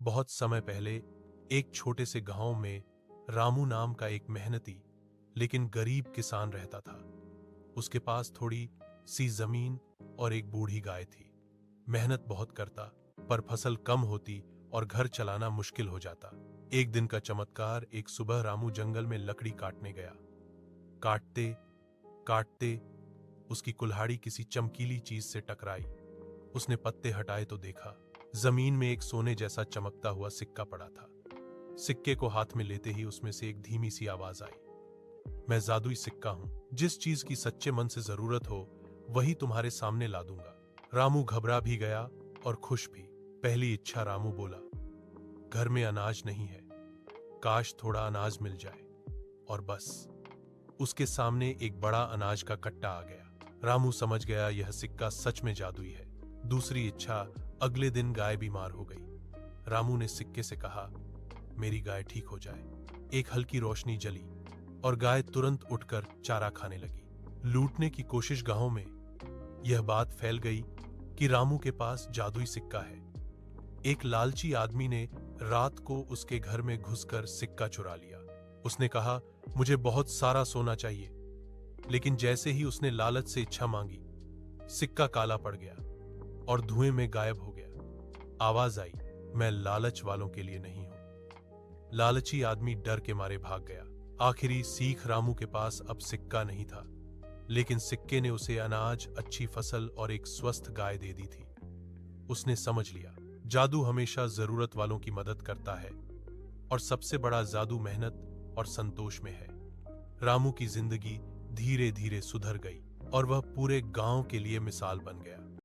बहुत समय पहले एक छोटे से गांव में रामू नाम का एक मेहनती लेकिन गरीब किसान रहता था। उसके पास थोड़ी सी जमीन और एक बूढ़ी गाय थी। मेहनत बहुत करता, पर फसल कम होती और घर चलाना मुश्किल हो जाता। एक दिन का चमत्कार, एक सुबह रामू जंगल में लकड़ी काटने गया। काटते काटते उसकी कुल्हाड़ी किसी चमकीली चीज से टकराई। उसने पत्ते हटाए तो देखा, जमीन में एक सोने जैसा चमकता हुआ सिक्का पड़ा था। सिक्के को हाथ में लेते ही उसमें से एक धीमी सी आवाज आई, मैं जादुई सिक्का हूं, जिस चीज की सच्चे मन से जरूरत हो वही तुम्हारे सामने ला दूंगा। रामू घबरा भी गया और खुश भी। पहली इच्छा रामू बोला, घर में अनाज नहीं है, काश थोड़ा अनाज मिल जाए। और बस उसके सामने एक बड़ा अनाज का कट्टा आ गया। रामू समझ गया यह सिक्का सच में जादुई है। दूसरी इच्छा, अगले दिन गाय बीमार हो गई। रामू ने सिक्के से कहा, मेरी गाय ठीक हो जाए। एक हल्की रोशनी जली और गाय तुरंत उठकर चारा खाने लगी। लूटने की कोशिश गांव में यह बात फैल गई कि रामू के पास जादुई सिक्का है। एक लालची आदमी ने रात को उसके घर में घुसकर सिक्का चुरा लिया। उसने कहा, मुझे बहुत सारा सोना चाहिए। लेकिन जैसे ही उसने लालच से इच्छा मांगी, सिक्का काला पड़ गया और धुएं में गायब हो गया। आवाज आई, मैं लालच वालों के लिए नहीं हूं। लालची आदमी डर के मारे भाग गया। आखिरी सीख, रामू के पास अब सिक्का नहीं था, लेकिन सिक्के ने उसे अनाज, अच्छी फसल और एक स्वस्थ गाय दे दी थी। उसने समझ लिया, जादू हमेशा जरूरत वालों की मदद करता है और सबसे बड़ा जादू मेहनत और संतोष में है। रामू की जिंदगी धीरे धीरे सुधर गई और वह पूरे गांव के लिए मिसाल बन गया।